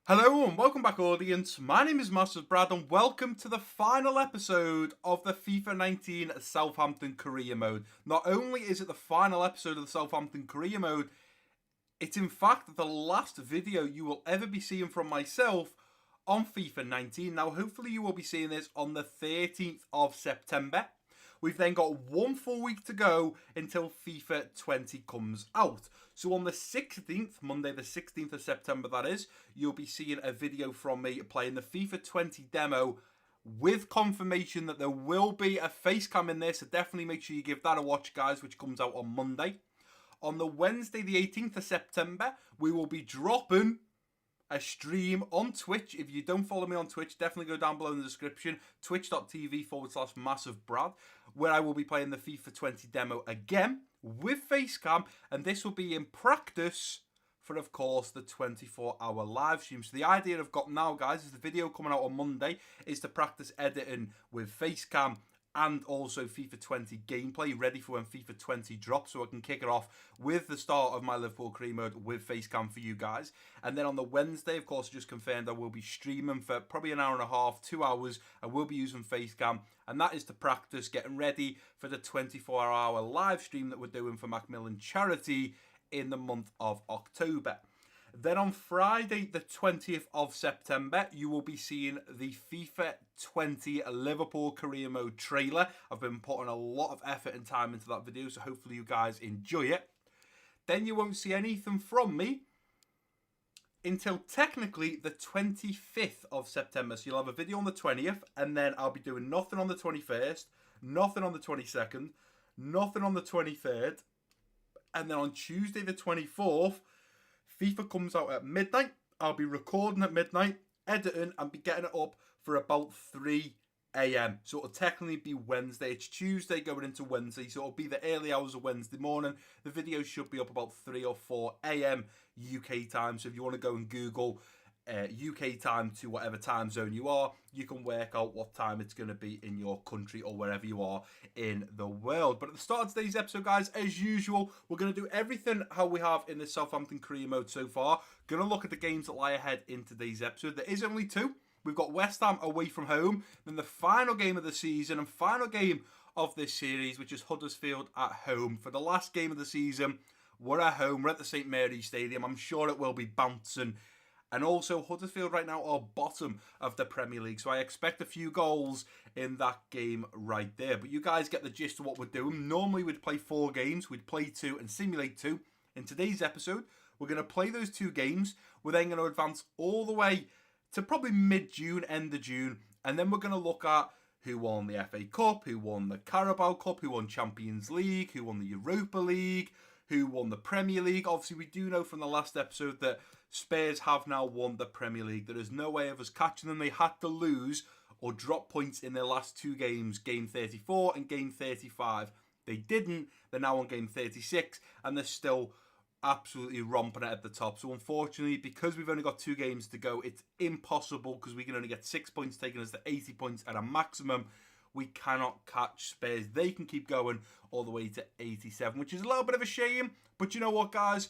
Hello and welcome back, audience. My name is MassiveBrad and welcome to the final episode of the FIFA 19 Southampton Career Mode. Not only is it the final episode of the Southampton Career Mode, it's in fact the last video you will ever be seeing from myself on FIFA 19. Now, hopefully you will be seeing this on the 13th of September. We've then got 1 full week to go until FIFA 20 comes out. So on the 16th, Monday the 16th of September that is, you'll be seeing a video from me playing the FIFA 20 demo with confirmation that there will be a face cam in there. So definitely make sure you give that a watch, guys, which comes out on Monday. On the Wednesday the 18th of September, we will be dropping a stream on Twitch. If you don't follow me on Twitch, definitely go down below in the description, twitch.tv/MassiveBrad, where I will be playing the FIFA 20 demo again with Facecam, and this will be in practice for, of course, the 24-hour live stream. So the idea I've got now, guys, is the video coming out on Monday is to practice editing with Facecam and also FIFA 20 gameplay, ready for when FIFA 20 drops, so I can kick it off with the start of my Liverpool Career Mode with Facecam for you guys. And then on the Wednesday, of course, I just confirmed I will be streaming for probably an hour and a half, 2 hours. I will be using Facecam, and that is to practice getting ready for the 24-hour live stream that we're doing for Macmillan Charity in the month of October. Then on Friday, the 20th of September, you will be seeing the FIFA 20 Liverpool Career Mode trailer. I've been putting a lot of effort and time into that video, so hopefully you guys enjoy it. Then you won't see anything from me until technically the 25th of September. So you'll have a video on the 20th, and then I'll be doing nothing on the 21st, nothing on the 22nd, nothing on the 23rd, and then on Tuesday the 24th, FIFA comes out at midnight. I'll be recording at midnight, editing, and be getting it up for about 3 a.m. So it'll technically be Wednesday. It's Tuesday going into Wednesday, so it'll be the early hours of Wednesday morning. The video should be up about 3 or 4 a.m. UK time. So if you want to go and Google UK time to whatever time zone you are, you can work out what time it's going to be in your country or wherever you are in the world. But at the start of today's episode, guys, as usual, we're going to do everything how we have in the Southampton Career Mode so far. Going to look at the games that lie ahead in today's episode. There is only 2. We've got West Ham away from home, then the final game of the season and final game of this series, which is Huddersfield at home. For the last game of the season, we're at home, we're at the St Mary's Stadium. I'm sure it will be bouncing. And also, Huddersfield right now are bottom of the Premier League, so I expect a few goals in that game right there. But you guys get the gist of what we're doing. Normally, we'd play 4 games. We'd play 2 and simulate 2. In today's episode, we're going to play those 2 games. We're then going to advance all the way to probably mid-June, end of June. And then we're going to look at who won the FA Cup, who won the Carabao Cup, who won Champions League, who won the Europa League, who won the Premier League. Obviously, we do know from the last episode that Spurs have now won the Premier League. There is no way of us catching them. They had to lose or drop points in their last 2 games, game 34 and game 35. They didn't. They're now on game 36, and they're still absolutely romping it at the top. So unfortunately, because we've only got 2 games to go, it's impossible because we can only get 6 points, taking us to 80 points at a maximum. We cannot catch Spurs. They can keep going all the way to 87, which is a little bit of a shame. But you know what, guys?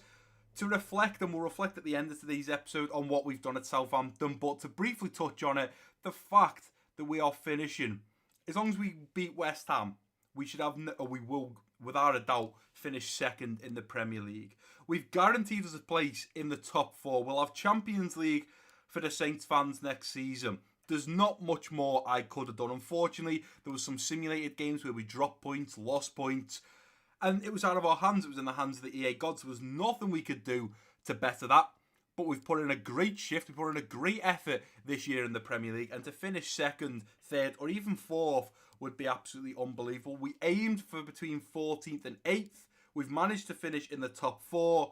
To reflect, and we'll reflect at the end of today's episode on what we've done at Southampton, but to briefly touch on it, the fact that we are finishing, as long as we beat West Ham, we should have, or we will, without a doubt, finish second in the Premier League. We've guaranteed us a place in the top 4. We'll have Champions League for the Saints fans next season. There's not much more I could have done. Unfortunately, there was some simulated games where we dropped points, lost points, and it was out of our hands. It was in the hands of the EA gods. There was nothing we could do to better that. But we've put in a great shift. We've put in a great effort this year in the Premier League. And to finish 2nd, 3rd, or even 4th would be absolutely unbelievable. We aimed for between 14th and 8th. We've managed to finish in the top 4.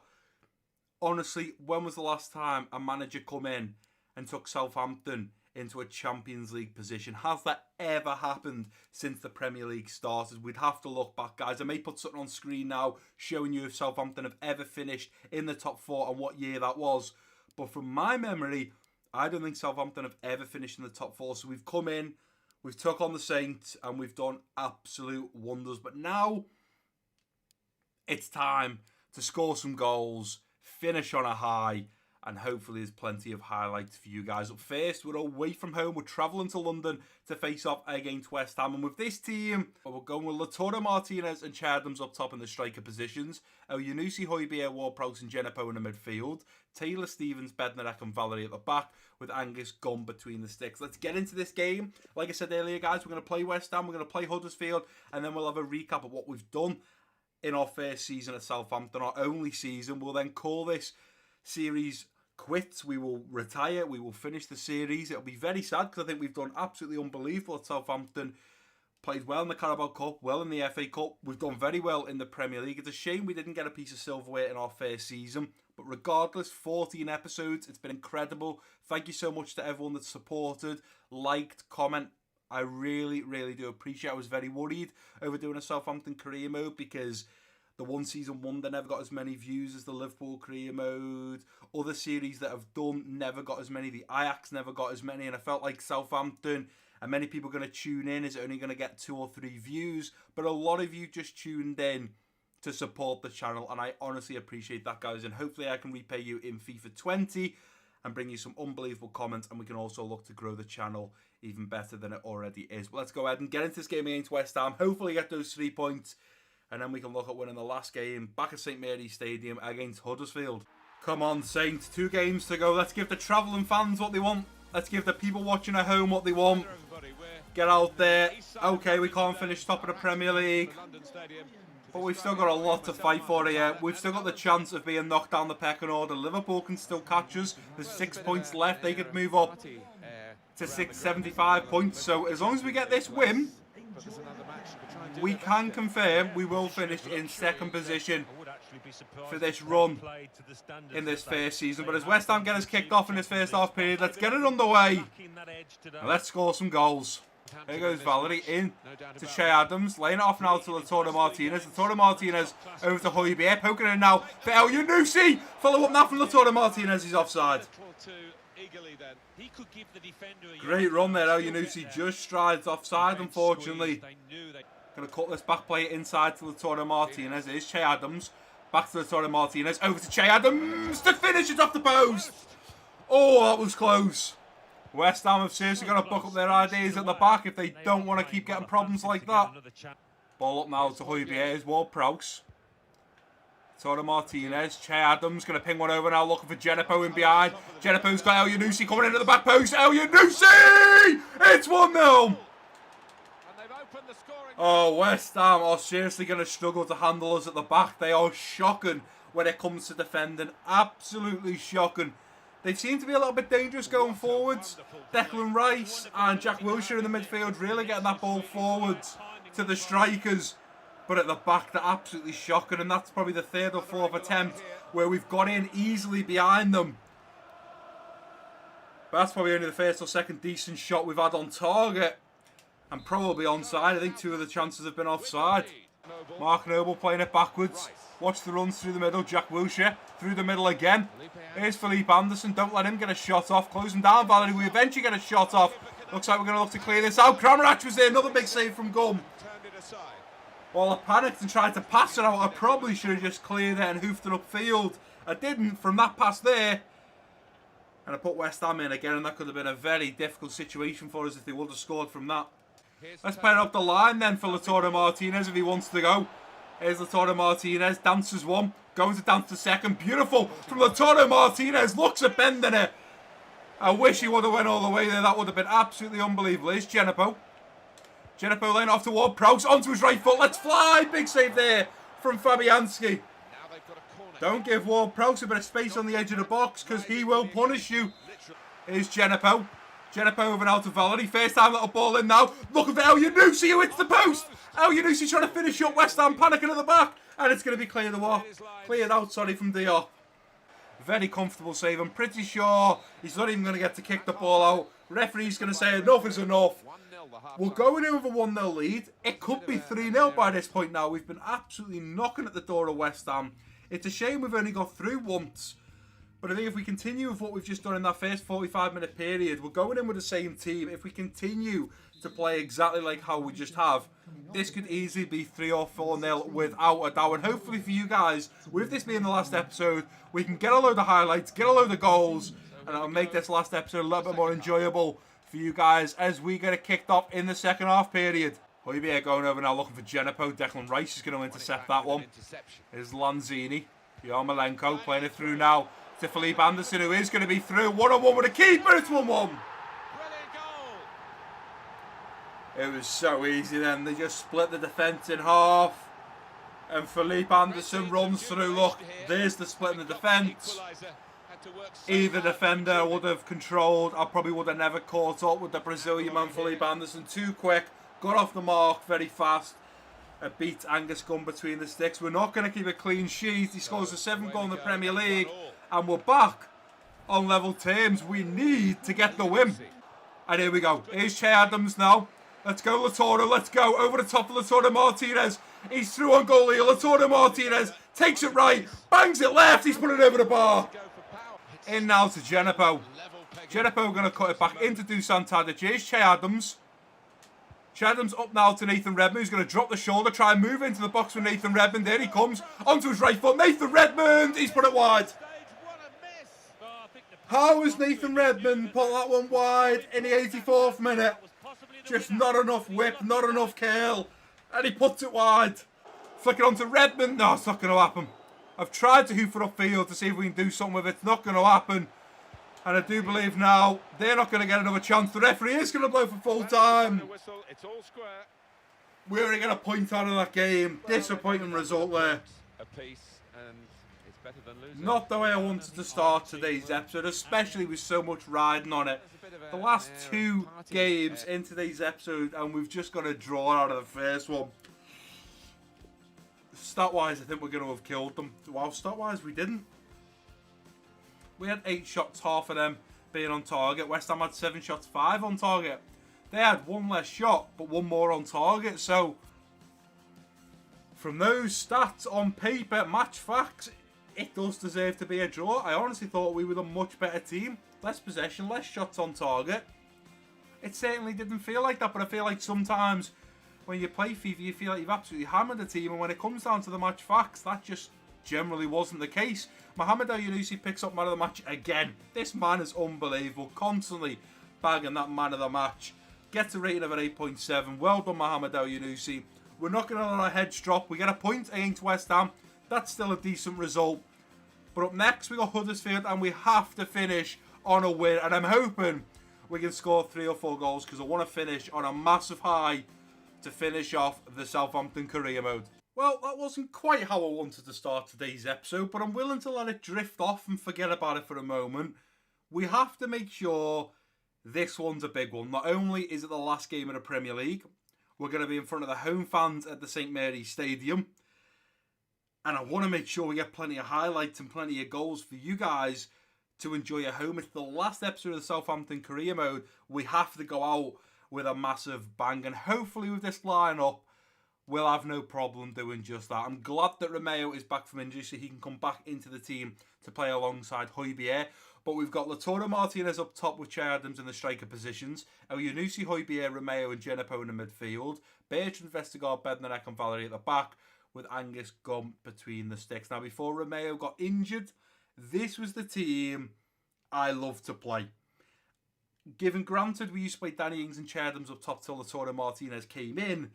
Honestly, when was the last time a manager come in and took Southampton into a Champions League position? Has that ever happened since the Premier League started? We'd have to look back, guys. I may put something on screen now showing you if Southampton have ever finished in the top 4 and what year that was. But from my memory, I don't think Southampton have ever finished in the top 4. So we've come in, we've took on the Saints, and we've done absolute wonders. But now it's time to score some goals, finish on a high, and hopefully there's plenty of highlights for you guys. Up first, we're away from home. We're travelling to London to face off against West Ham. And with this team, we're going with Lautaro Martinez and Che Adams up top in the striker positions. Elyounoussi, Højbjerg, Ward-Prowse and Djenepo in the midfield. Taylor, Stevens, Bednarek and Valery at the back with Angus Gunn between the sticks. Let's get into this game. Like I said earlier, guys, we're going to play West Ham, we're going to play Huddersfield, and then we'll have a recap of what we've done in our first season at Southampton, our only season. We'll then call this series quits. We will retire. We will finish the series. It'll be very sad because I think we've done absolutely unbelievable at Southampton. Played well in the Carabao Cup, well in the FA Cup. We've done very well in the Premier League. It's a shame we didn't get a piece of silverware in our first season. But regardless, 14 episodes. It's been incredible. Thank you so much to everyone that supported, liked, comment. I really, really do appreciate it. I was very worried over doing a Southampton career mode because the one season wonder never got as many views as the Liverpool career mode. Other series that have done never got as many. The Ajax never got as many. And I felt like Southampton, and many people are going to tune in, is only going to get 2 or 3 views. But a lot of you just tuned in to support the channel. And I honestly appreciate that, guys. And hopefully I can repay you in FIFA 20 and bring you some unbelievable comments. And we can also look to grow the channel even better than it already is. But let's go ahead and get into this game against West Ham. Hopefully get those 3 points. And then we can look at winning the last game back at St Mary's Stadium against Huddersfield. Come on, Saints. 2 games to go. Let's give the travelling fans what they want. Let's give the people watching at home what they want. Get out there. Okay, we can't finish top of the Premier League. But we've still got a lot to fight for here. We've still got the chance of being knocked down the pecking order. Liverpool can still catch us. There's 6 points left. They could move up to 75 points. So as long as we get this win, we can confirm we will finish in 2nd position for this run in this first season. But as West Ham get us kicked off in this first half period, let's get it underway and let's score some goals. Here goes Valery in to Che Adams, laying it off now to Lautaro Martinez. Lautaro Martinez over to Højbjerg, poking in now for Elyounoussi. Follow up now from Lautaro Martinez, he's offside. Great run there, Elyounoussi just strides offside, unfortunately. Going to cut this back play inside to Lautaro Martinez. It is Che Adams. Back to Lautaro Martinez. Over to Che Adams to finish it off the post. Oh, that was close. West Ham have seriously got to buck up their ideas at the back if they don't want to keep getting problems like that. Ball up now to Højbjerg. Here's Ward-Prowse. Lautaro Martinez. Che Adams going to ping one over now, looking for Djenepo in behind. Djenepo's got Elyounoussi coming into the back post. Elyounoussi! It's 1-0. Oh, West Ham are seriously going to struggle to handle us at the back. They are shocking when it comes to defending. Absolutely shocking. They seem to be a little bit dangerous going forwards. Declan Rice and Jack Wilshere in the midfield really getting that ball forwards to the strikers. But at the back, they're absolutely shocking. And that's probably the 3rd or 4th attempt where we've got in easily behind them. But that's probably only the 1st or 2nd decent shot we've had on target. And probably onside. I think 2 of the chances have been offside. Mark Noble playing it backwards. Watch the runs through the middle. Jack Wilshere through the middle again. Here's Felipe Anderson. Don't let him get a shot off. Closing down Valery. We eventually get a shot off. Looks like we're going to look to clear this out. Kramaric was there. Another big save from Gunn. Well, I panicked and tried to pass it out. I probably should have just cleared it and hoofed it upfield. I didn't from that pass there. And I put West Ham in again, and that could have been a very difficult situation for us if they would have scored from that. Let's play it up the line then for Lautaro Martinez if he wants to go. Here's Lautaro Martinez, dances one, going to dance the second. Beautiful from Lautaro Martinez, looks at bending it. I wish he would have went all the way there, that would have been absolutely unbelievable. Here's Djenepo. Djenepo laying off to Ward-Prowse, onto his right foot, let's fly! Big save there from Fabianski. Don't give Ward-Prowse a bit of space on the edge of the box because he will punish you. Here's Djenepo. Djenepo over now to Valery. First time little ball in now. Looking for Elyounoussi who hits the post. Elyounoussi trying to finish up. West Ham panicking at the back. And it's going to be cleared out, from Diop. Very comfortable save. I'm pretty sure he's not even going to get to kick the ball out. Referee's going to say enough is enough. We're going in with a 1-0 lead. It could be 3-0 by this point now. We've been absolutely knocking at the door of West Ham. It's a shame we've only got through once. But I think if we continue with what we've just done in that first 45-minute period, we're going in with the same team. If we continue to play exactly like how we just have, this could easily be 3 or 4-0 without a doubt. And hopefully for you guys, with this being the last episode, we can get a load of highlights, get a load of goals, and it'll make this last episode a little bit more enjoyable for you guys as we get it kicked off in the second half period. Højbjerg going over now looking for Genepo. Declan Rice is going to intercept that one. Here's Lanzini. Yarmolenko playing it through now to Felipe Anderson, who is going to be through. 1-on-1 with a keeper. It's 1-1. It was so easy then. They just split the defence in half. And Felipe Anderson runs through. Look, there's the split in the defence. Either defender would have controlled. I probably would have never caught up with the Brazilian man, Felipe Anderson. Too quick. Got off the mark very fast. Beat Angus Gunn between the sticks. We're not going to keep a clean sheet. He scores a 7th goal in the Premier League. And we're back on level terms. We need to get the win. And here we go. Here's Che Adams now. Let's go, Latorre. Let's go. Over the top of Latorre Martinez. He's through on goalie. Latorre Martinez takes it right. Bangs it left. He's put it over the bar. In now to Genepo. Genepo going to cut it back into Dusan Tadic. Here's Che Adams. Che Adams up now to Nathan Redmond, who's going to drop the shoulder, try and move into the box with Nathan Redmond. There he comes, onto his right foot. Nathan Redmond, he's put it wide. How has Nathan Redmond put that one wide in the 84th minute? Just not enough whip, not enough curl, and he puts it wide. Flick it onto Redmond. No, it's not going to happen. I've tried to hoof it upfield to see if we can do something with it. It's not going to happen. And I do believe now they're not going to get another chance. The referee is going to blow for full time. We already get a point out of that game. Disappointing result there. Not the way I wanted to start today's episode, especially with so much riding on it. The last 2 games in today's episode, and we've just got a draw out of the first one. Stat-wise, I think we're going to have killed them. Well, stat-wise, we didn't. We had 8 shots, half of them being on target. West Ham had 7 shots, 5 on target. They had 1 less shot, but 1 more on target. So, from those stats on paper, match facts, it does deserve to be a draw. I honestly thought we were the much better team. Less possession, less shots on target. It certainly didn't feel like that, but I feel like sometimes when you play FIFA, you feel like you've absolutely hammered the team, and when it comes down to the match facts, that just generally wasn't the case. Mohamed El-Yunusi picks up man of the match again. This man is unbelievable. Constantly bagging that man of the match. Gets a rating of an 8.7. Well done, Mohamed El-Yunusi. We're not going to let our heads drop. We get a point against West Ham. That's still a decent result. But up next, we got Huddersfield, and we have to finish on a win. And I'm hoping we can score 3 or 4 goals because I want to finish on a massive high to finish off the Southampton career mode. Well, that wasn't quite how I wanted to start today's episode, but I'm willing to let it drift off and forget about it for a moment. We have to make sure this one's a big one. Not only is it the last game of the Premier League, we're going to be in front of the home fans at the St Mary's Stadium. And I want to make sure we get plenty of highlights and plenty of goals for you guys to enjoy at home. It's the last episode of the Southampton career mode. We have to go out with a massive bang. And hopefully with this lineup, we'll have no problem doing just that. I'm glad that Romeo is back from injury so he can come back into the team to play alongside Højbjerg. But we've got Latorre Martinez up top with Che Adams in the striker positions. El-Yunusi, Højbjerg, Romeo and Genepo in the midfield. Bertrand, Vestergaard, Bednarek and Valerie at the back with Angus Gunn between the sticks. Now, before Romeo got injured, this was the team I loved to play. Given granted, we used to play Danny Ings and Che Adams up top till Latorre Martinez came in.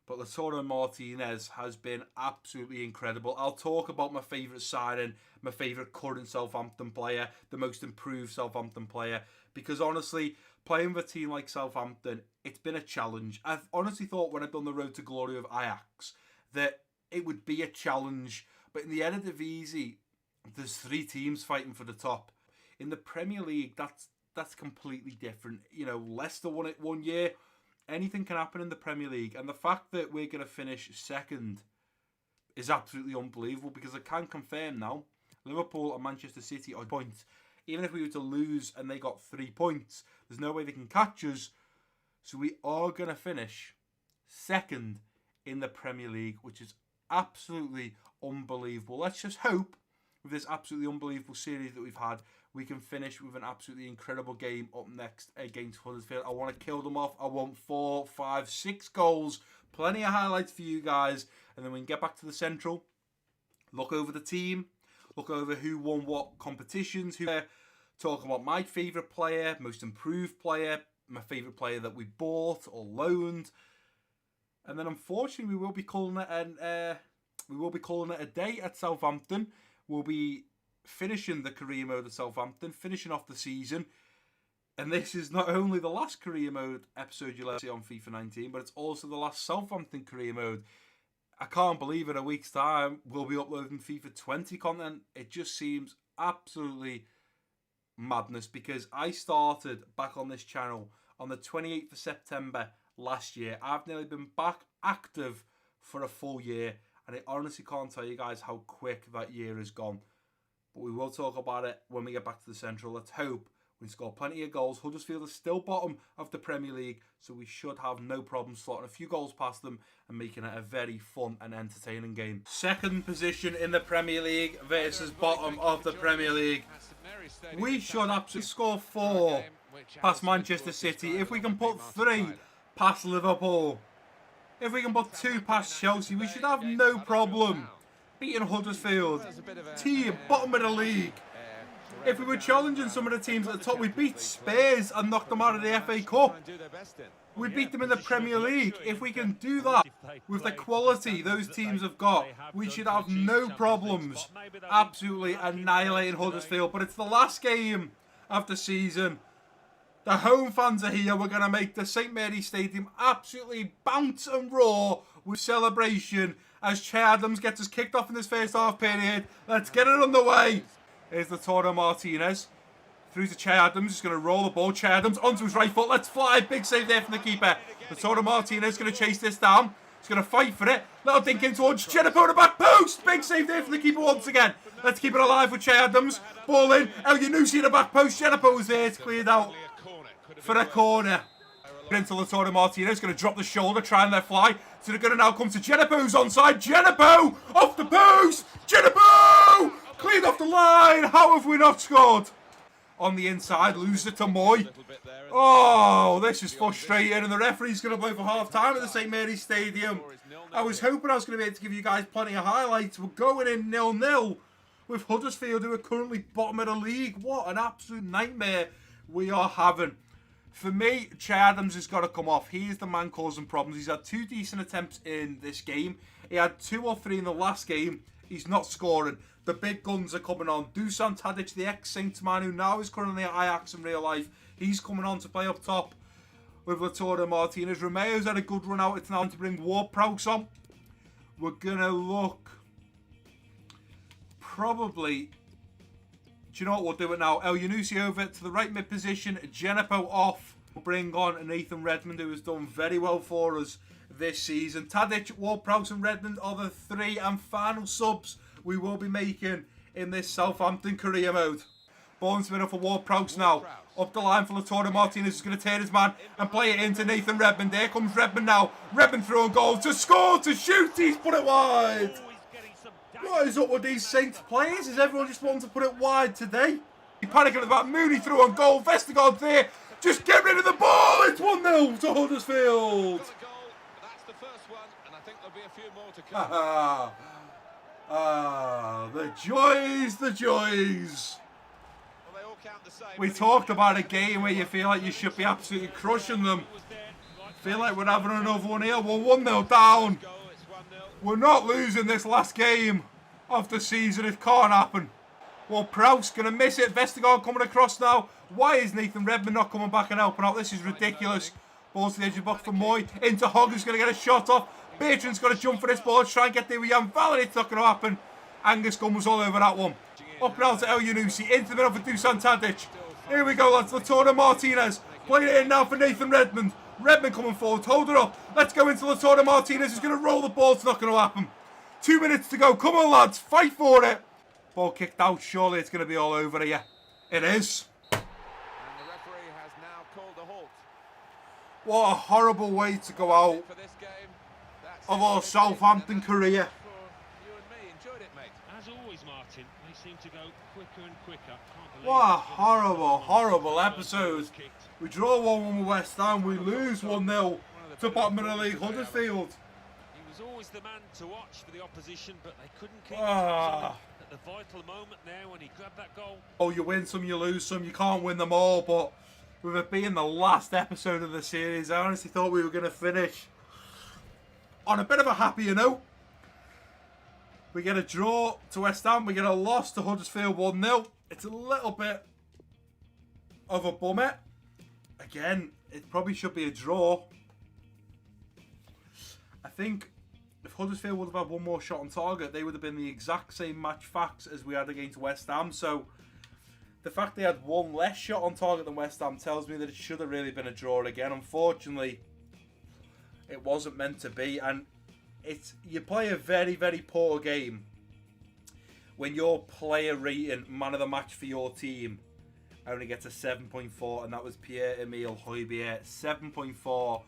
But Latorre Martinez has been absolutely incredible. I'll talk about my favourite signing, my favourite current Southampton player, the most improved Southampton player. Because honestly, playing with a team like Southampton, it's been a challenge. I've honestly thought when I've done the road to glory of Ajax that it would be a challenge. But in the Eredivisie, there's 3 teams fighting for the top. In the Premier League, that's completely different. You know, Leicester won it one year. Anything can happen in the Premier League. And the fact that we're going to finish second is absolutely unbelievable because I can confirm now, Liverpool and Manchester City are points. Even if we were to lose and they got 3 points, there's no way they can catch us. So we are going to finish second in the Premier League, which is absolutely unbelievable. Let's just hope with this absolutely unbelievable series that we've had, we can finish with an absolutely incredible game up next against Huddersfield. I want to kill them off. I want 4, 5, 6 goals. Plenty of highlights for you guys. And then we can get back to the Central. Look over the team. Look over who won what competitions. Talk about my favourite player, most improved player, my favourite player that we bought or loaned. And then unfortunately we will be calling it a day at Southampton. We'll be finishing the career mode at Southampton, finishing off the season. And this is not only the last career mode episode you'll ever see on FIFA 19, but it's also the last Southampton career mode. I can't believe in a week's time we'll be uploading FIFA 20 content. It just seems absolutely madness, because I started back on this channel on the 28th of September last year. I've nearly been back active for a full year, and I honestly can't tell you guys how quick that year has gone. But we will talk about it when we get back to the Central. Let's hope we score plenty of goals. Huddersfield is still bottom of the Premier League, so we should have no problem slotting a few goals past them and making it a very fun and entertaining game. Second position in the Premier League versus bottom of the Premier League. We should absolutely score 4 past Manchester City. If we can put 3 past Liverpool, if we can put 2 past Chelsea, we should have no problem beating Huddersfield, team bottom of the league. If we were challenging some of the teams at the top, we beat Spurs and knocked them out of the FA Cup. We beat them in the Premier League. If we can do that with the quality those teams have got, we should have no problems absolutely annihilating Huddersfield. But it's the last game of the season. The home fans are here. We're going to make the St Mary's Stadium absolutely bounce and roar with celebration as Che Adams gets us kicked off in this first half period. Let's get it underway. Here's Lautaro Martinez. Through to Che Adams. He's going to roll the ball. Che Adams onto his right foot. Let's fly. Big save there from the keeper. Lautaro Martinez is going to chase this down. He's going to fight for it. Little dink in towards Jennifer, the back post. Big save there from the keeper once again. Let's keep it alive with Che Adams. Ball in. El Yunusi in the back post. Jennifer was there. It's cleared out for a corner. Into Lautaro Martinez. Going to drop the shoulder. Try and let fly. So they're going to now come to Jennifer, who's onside. Jennifer off the post. Jennifer cleared off the line. How have we not scored? On the inside, lose it to Moy. Oh, this is frustrating. And the referee's going to play for half time at the St Mary's Stadium. I was hoping I was going to be able to give you guys plenty of highlights. We're going in 0-0 with Huddersfield, who are currently bottom of the league. What an absolute nightmare we are having. For me, Che Adams has got to come off. He is the man causing problems. He's had 2 decent attempts in this game. He had 2 or 3 in the last game. He's not scoring. The big guns are coming on. Dusan Tadic, the ex-Saint man, who now is currently at Ajax in real life, he's coming on to play up top with Lautaro Martinez. Romeo's had a good run out. It's now to bring Ward-Prowse on. We're going to look probably... Do you know what? We'll do it now. El Yunusi over to the right mid position. Genepo off. We'll bring on Nathan Redmond, who has done very well for us this season. Tadic, Ward-Prowse and Redmond are the 3 and final subs we will be making in this Southampton career mode. Ball into middle for Ward-Prowse now. Up the line for Lautaro Martinez, is going to turn his man and play it into Nathan Redmond. There comes Redmond now. Redmond through on goal to score, to shoot. He's put it wide. What is up with these Saints players? Is everyone just wanting to put it wide today? He panicking at the back. Mooney through on goal. Vestergaard there. Just get rid of the ball. It's 1-0 to Huddersfield. That's the first one, and I think there'll be a few more to come. The joys, the joys. Well, they all count the same. We talked about a game where you feel like you should be absolutely crushing them. Feel like we're having another one here. We're 1-0 down. We're not losing this last game of the season. It can't happen. Well, Prowse going to miss it. Vestergaard coming across now. Why is Nathan Redmond not coming back and helping out? This is ridiculous. Ball to the edge of the box for Moy. Into Hogg, who's going to get a shot off. Bertrand's got to jump for this ball. Try and get there with Jan Valen. It's not going to happen. Angus Gunn was all over that one. Up now to El Yunusi. Into the middle for Dusan Tadic. Here we go, lads. Lautaro Martinez. Playing it in now for Nathan Redmond. Redmond coming forward. Hold it up. Let's go into Lautaro Martinez. He's going to roll the ball. It's not going to happen. 2 minutes to go. Come on, lads. Fight for it. Ball kicked out. Surely it's going to be all over here. It is. And the referee has now called a halt. What a horrible way to go out For this game, that's of our Southampton career. for you and me. Enjoyed it, mate. As always, Martin, They seem to go quicker and quicker. Can't believe What a it. horrible, horrible episode. We draw 1-1 with West Ham, we lose 1-0 to bottom of the league Huddersfield. He was always the man to watch for the opposition, but they couldn't keep Ah. at the vital moment now when he grabbed that goal. Oh, you win some, you lose some, you can't win them all, but with it being the last episode of the series, I honestly thought we were going to finish on a bit of a happier note. We get a draw to West Ham, we get a loss to Huddersfield 1-0. It's a little bit of a bummer. Again, it probably should be a draw. I think if Huddersfield would have had one more shot on target, they would have been the exact same match facts as we had against West Ham. So the fact they had one less shot on target than West Ham tells me that it should have really been a draw again. Unfortunately, it wasn't meant to be. And you play a very, very poor game when your player rating, man of the match for your team, only gets a 7.4, and that was Pierre-Emile Højbjerg. 7.4.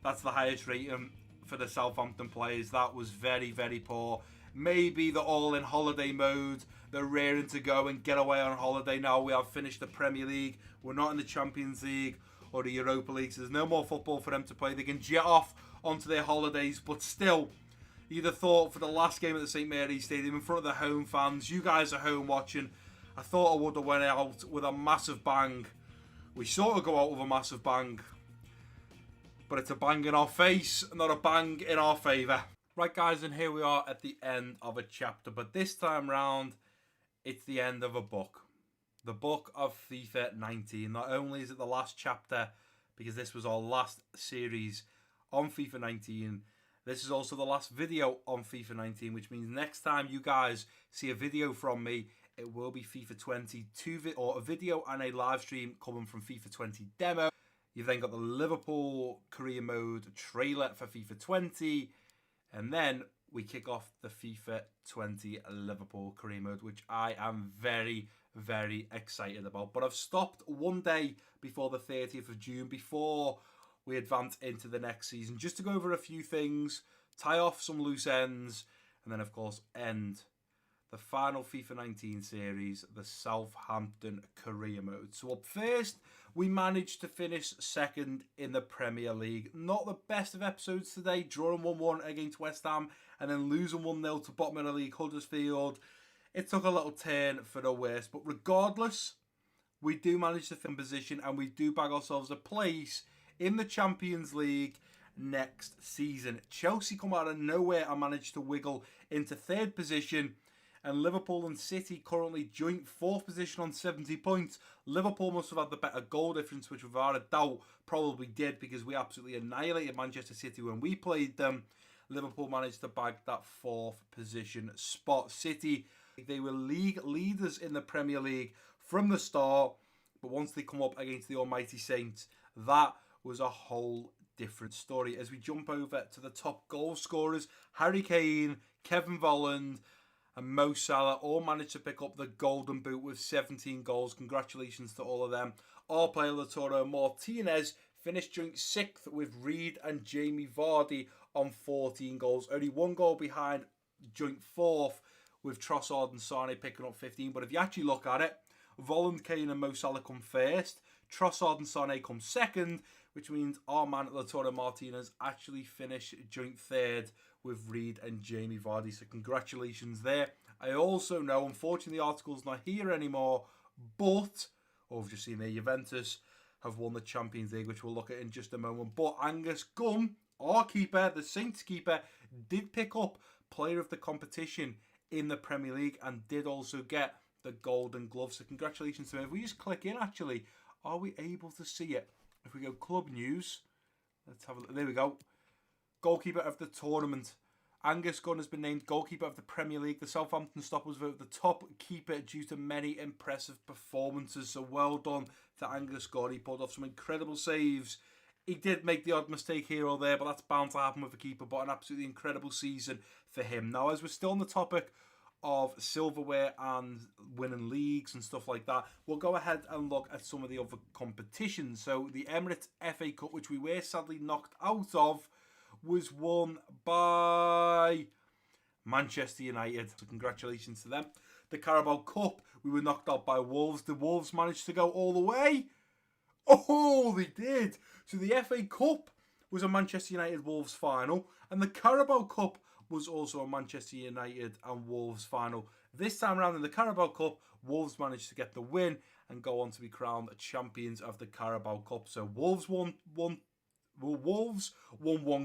That's the highest rating for the Southampton players. That was very, very poor. Maybe they're all in holiday mode. They're raring to go and get away on holiday now. We have finished the Premier League. We're not in the Champions League or the Europa League, so there's no more football for them to play. They can jet off onto their holidays, but still, you'd have thought for the last game at the St Mary's Stadium in front of the home fans, you guys are home watching, I thought I would have went out with a massive bang. We sort of go out with a massive bang, but it's a bang in our face, not a bang in our favour. Right guys, and here we are at the end of a chapter, but this time round, it's the end of a book. The book of FIFA 19. Not only is it the last chapter, because this was our last series on FIFA 19, this is also the last video on FIFA 19, which means next time you guys see a video from me, it will be FIFA 20, or a video and a live stream coming from FIFA 20 demo. You've then got the Liverpool career mode trailer for FIFA 20, and then we kick off the FIFA 20 Liverpool career mode, which I am very, very excited about. But I've stopped one day before the 30th of June, before we advance into the next season, just to go over a few things, tie off some loose ends, and then of course end the final FIFA 19 series, the Southampton career mode. So up first, we managed to finish second in the Premier League. Not the best of episodes today, drawing 1-1 against West Ham and then losing 1-0 to bottom of the league Huddersfield. It took a little turn for the worse, but regardless, we do manage to fin position and we do bag ourselves a place in the Champions League next season. Chelsea come out of nowhere and managed to wiggle into third position, and Liverpool and City currently joint fourth position on 70 points. Liverpool must have had the better goal difference, which without a doubt probably did, because we absolutely annihilated Manchester City when we played them. Liverpool managed to bag that fourth position spot. City, they were league leaders in the Premier League from the start, but once they come up against the almighty Saints, that was a whole different story. As we jump over to the top goal scorers, Harry Kane, Kevin Volland and Mo Salah all managed to pick up the golden boot with 17 goals. Congratulations to all of them. Our player Lautaro Martinez finished joint 6th with Reed and Jamie Vardy on 14 goals. Only one goal behind joint 4th with Trossard and Sane picking up 15. But if you actually look at it, Volland, Kane and Mo Salah come first. Trossard and Sane come second, which means our man Lautaro Martinez actually finished joint 3rd with Reed and Jamie Vardy. So congratulations there. I also know, unfortunately, the article's not here anymore, but, we've just seen there, Juventus have won the Champions League, which we'll look at in just a moment. But Angus Gunn, our keeper, the Saints keeper, did pick up player of the competition in the Premier League and did also get the Golden Glove. So congratulations to him. If we just click in, actually, are we able to see it? If we go club news, let's have a look. There we go. Goalkeeper of the tournament. Angus Gunn has been named goalkeeper of the Premier League. The Southampton Stoppers vote the top keeper due to many impressive performances. So well done to Angus Gunn. He pulled off some incredible saves. He did make the odd mistake here or there, but that's bound to happen with a keeper. But an absolutely incredible season for him. Now, as we're still on the topic of silverware and winning leagues and stuff like that, we'll go ahead and look at some of the other competitions. So the Emirates FA Cup, which we were sadly knocked out of, was won by Manchester United. So congratulations to them. The Carabao Cup, we were knocked out by Wolves. The Wolves managed to go all the way. Oh, they did. So the FA Cup was a Manchester United Wolves final, and the Carabao Cup was also a Manchester United and Wolves final. This time around in the Carabao Cup, Wolves managed to get the win and go on to be crowned champions of the Carabao Cup. So Wolves won one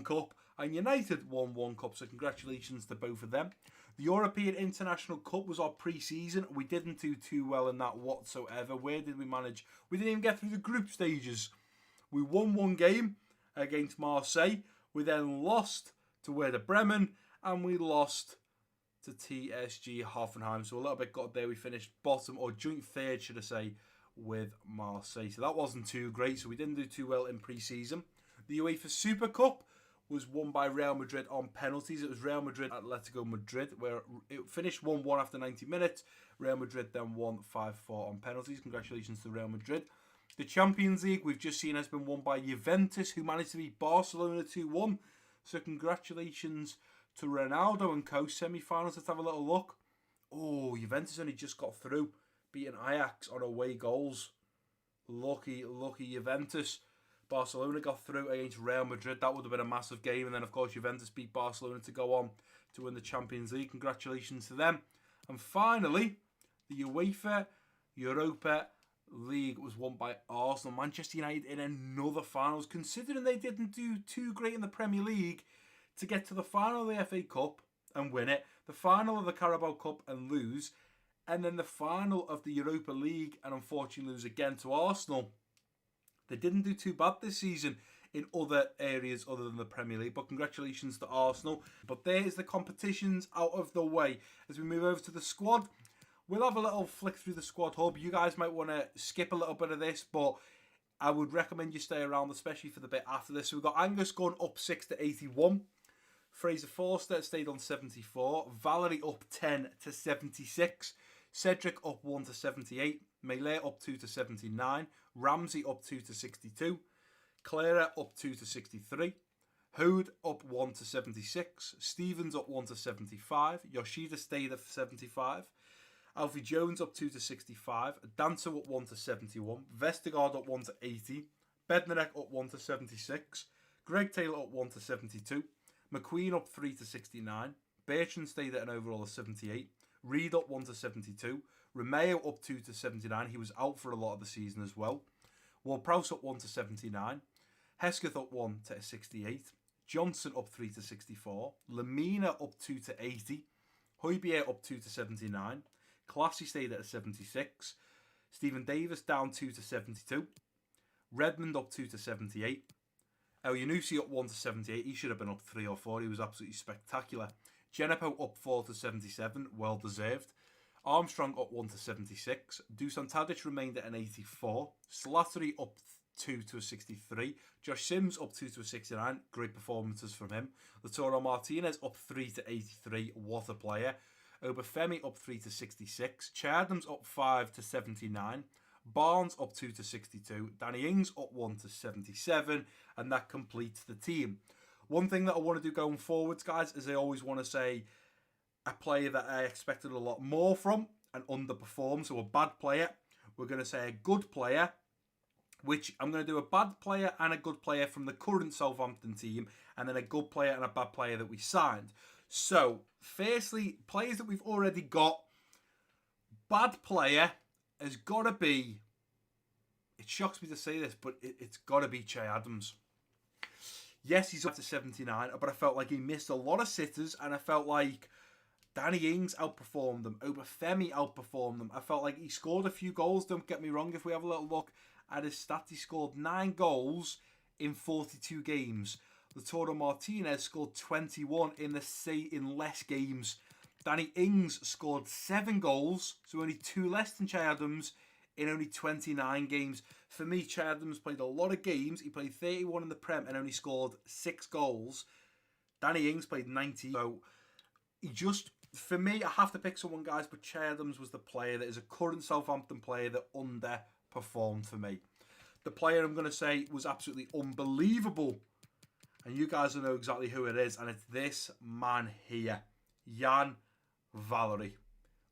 cup and United won one cup. So congratulations to both of them. The European International Cup was our pre-season. We didn't do too well in that whatsoever. Where did we manage? We didn't even get through the group stages. We won one game against Marseille. We then lost to Werder Bremen and we lost to TSG Hoffenheim. So a little bit got there. We finished bottom, or joint third, should I say, with Marseille. So that wasn't too great. So we didn't do too well in pre-season. The UEFA Super Cup was won by Real Madrid on penalties. It was Real Madrid Atletico Madrid, where it finished 1-1 after 90 minutes. Real Madrid then won 5-4 on penalties. Congratulations to Real Madrid. The Champions League, we've just seen, has been won by Juventus, who managed to beat Barcelona 2-1. So congratulations to Ronaldo and co. Semi-finals. Let's have a little look. Oh, Juventus only just got through, beating Ajax on away goals. Lucky Juventus. Barcelona got through against Real Madrid. That would have been a massive game. And then, of course, Juventus beat Barcelona to go on to win the Champions League. Congratulations to them. And finally, the UEFA Europa League was won by Arsenal. Manchester United in another finals. Considering they didn't do too great in the Premier League, to get to the final of the FA Cup and win it, the final of the Carabao Cup and lose, and then the final of the Europa League and unfortunately lose again to Arsenal. They didn't do too bad this season in other areas other than the Premier League, but congratulations to Arsenal. But there is the competitions out of the way. As we move over to the squad, we'll have a little flick through the squad hub. You guys might want to skip a little bit of this, but I would recommend you stay around, especially for the bit after this. So we've got Angus going up 6 to 81. Fraser Forster stayed on 74. Valerie up 10 to 76. Cedric up 1 to 78. Melee up 2 to 79. Ramsey up 2 to 62. Clara up 2 to 63. Hood up 1 to 76. Stevens up 1 to 75. Yoshida stayed at 75. Alfie Jones up 2 to 65. Dancer up 1 to 71. Vestergaard up 1 to 80. Bednarek up 1 to 76. Greg Taylor up 1 to 72. McQueen up 3 to 69. Bertrand stayed at an overall of 78. Reed up 1 to 72. Romeo up 2 to 79. He was out for a lot of the season as well. Ward-Prowse up 1 to 79. Hesketh up 1 to 68. Johnson up 3 to 64. Lamina up 2 to 80. Højbjerg up 2 to 79. Classy stayed at a 76. Stephen Davis down 2 to 72. Redmond up 2 to 78. El Yunusi up 1 to 78. He should have been up 3 or 4. He was absolutely spectacular. Genepo up 4 to 77. Well deserved. Armstrong up 1 to 76. Dusan Tadic remained at an 84. Slattery up 2 to a 63. Josh Sims up 2 to a 69. Great performances from him. Lautaro Martinez up 3 to 83. What a player. Obafemi up 3 to 66. Chadham's up 5 to 79. Barnes up 2 to 62. Danny Ings up 1 to 77. And that completes the team. One thing that I want to do going forwards, guys, is I always want to say a player that I expected a lot more from and underperformed. So a bad player. We're going to say a good player, which I'm going to do a bad player and a good player from the current Southampton team, and then a good player and a bad player that we signed. So, firstly, players that we've already got. Bad player has got to be, it shocks me to say this, but it's got to be Che Adams. Yes, he's up to 79, but I felt like he missed a lot of sitters, and I felt like Danny Ings outperformed them. Obafemi outperformed them. I felt like he scored a few goals. Don't get me wrong. If we have a little look at his stats, he scored 9 goals in 42 games. Lautaro Martinez scored 21 in less games. Danny Ings scored 7 goals, so only 2 less than Che Adams in only 29 games. For me, Che Adams played a lot of games. He played 31 in the Prem and only scored 6 goals. Danny Ings played 90. So he just, for me, I have to pick someone, guys, but Che Adams was the player that is a current Southampton player that underperformed for me. The player I'm going to say was absolutely unbelievable, and you guys will know exactly who it is, and it's this man here, Jan Valery.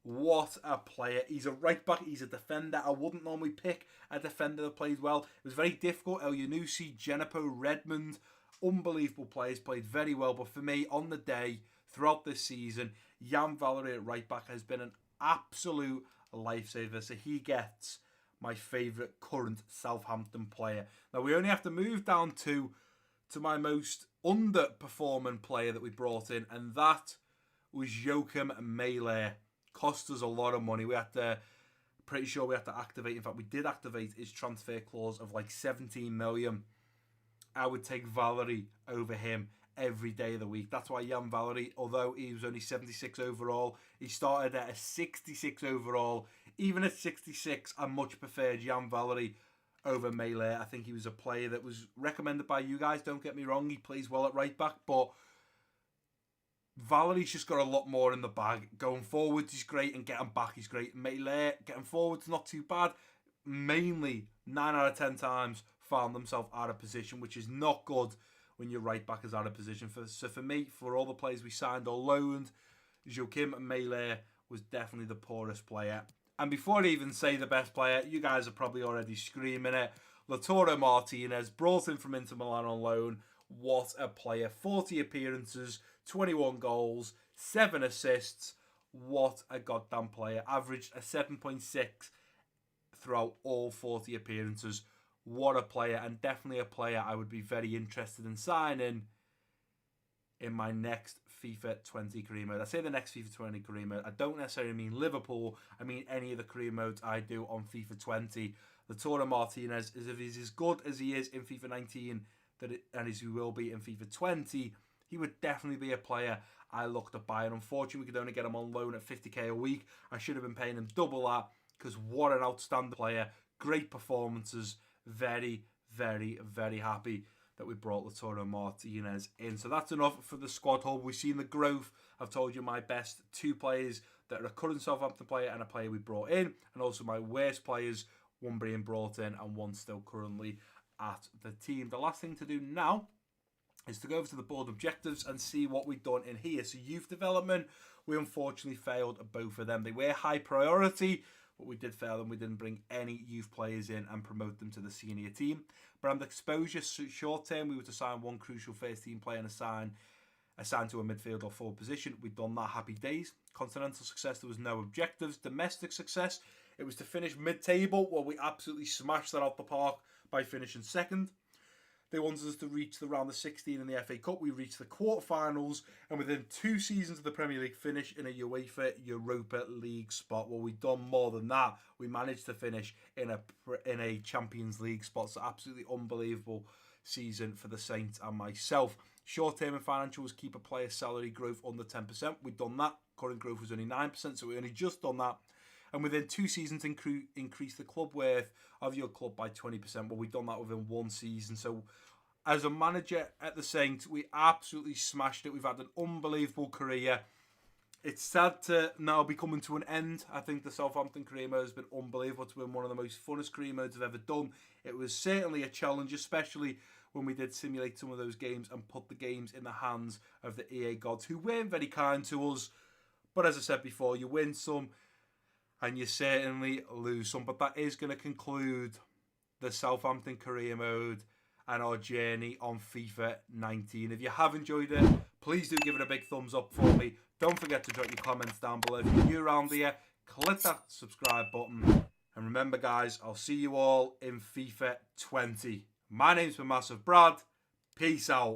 What a player. He's a right back. He's a defender. I wouldn't normally pick a defender that plays well. It was very difficult. El Yunusi, Genepo, Redmond, unbelievable players, played very well. But for me, on the day, throughout this season, Jan Valery at right back has been an absolute lifesaver. So he gets my favourite current Southampton player. Now, we only have to move down to my most underperforming player that we brought in, and that was Joachim Mæhle. Cost us a lot of money. We had to, pretty sure we had to activate. In fact, we did activate his transfer clause of like 17 million. I would take Valery over him every day of the week. That's why Jan Valery, although he was only 76 overall, he started at a 66 overall. Even at 66, I much preferred Jan Valery over Mæhle. I think he was a player that was recommended by you guys. Don't get me wrong, he plays well at right back, but Valery's just got a lot more in the bag. Going forwards, he's great, and getting back, he's great. Mæhle, getting forwards, not too bad. Mainly, 9 out of 10 times, found themselves out of position, which is not good when your right back is out of position. So for me, for all the players we signed or loaned, Joachim Mæhle was definitely the poorest player. And before I even say the best player, you guys are probably already screaming it. Lautaro Martinez, brought in from Inter Milan on loan. What a player. 40 appearances, 21 goals, 7 assists. What a goddamn player. Averaged a 7.6 throughout all 40 appearances. What a player, and definitely a player I would be very interested in signing in my next FIFA 20 career mode. I say the next FIFA 20 career mode. I don't necessarily mean Liverpool. I mean any of the career modes I do on FIFA 20. Lautaro Martinez is, if he's as good as he is in FIFA 19 and as he will be in FIFA 20, he would definitely be a player I looked at buying. Unfortunately, we could only get him on loan at 50k a week. I should have been paying him double that, because what an outstanding player. Great performances. Very, very, very happy that we brought Lautaro Martinez in. So that's enough for the squad hub. We've seen the growth. I've told you my best 2 players that are a current Southampton player and a player we brought in, and also my worst players, 1 being brought in and 1 still currently at the team. The last thing to do now is to go over to the board objectives and see what we've done in here. So youth development, we unfortunately failed at both of them. They were high priority, but we did fail them. We didn't bring any youth players in and promote them to the senior team. Brand exposure, short term, we were to sign 1 crucial first team player and assigned to a midfield or forward position. We've done that, happy days. Continental success, there was no objectives. Domestic success, it was to finish mid-table. Well, we absolutely smashed that out the park by finishing second. They wanted us to reach the round of 16 in the FA Cup. We reached the quarterfinals, and within 2 seasons of the Premier League, finish in a UEFA Europa League spot. Well, we've done more than that. We managed to finish in a Champions League spot. So absolutely unbelievable season for the Saints and myself. Short-term and financials, keep a player's salary growth under 10%. We've done that. Current growth was only 9%, so we only just done that. And within 2 seasons, increase the club worth of your club by 20%. Well, we've done that within 1 season. So as a manager at the Saints, we absolutely smashed it. We've had an unbelievable career. It's sad to now be coming to an end. I think the Southampton career mode has been unbelievable. It's been one of the most funnest career modes I've ever done. It was certainly a challenge, especially when we did simulate some of those games and put the games in the hands of the EA gods, who weren't very kind to us. But as I said before, you win some and you certainly lose some. But that is going to conclude the Southampton career mode and our journey on FIFA 19. If you have enjoyed it, please do give it a big thumbs up for me. Don't forget to drop your comments down below. If you're new around here, click that subscribe button. And remember, guys, I'll see you all in FIFA 20. My name's MassiveBrad. Peace out.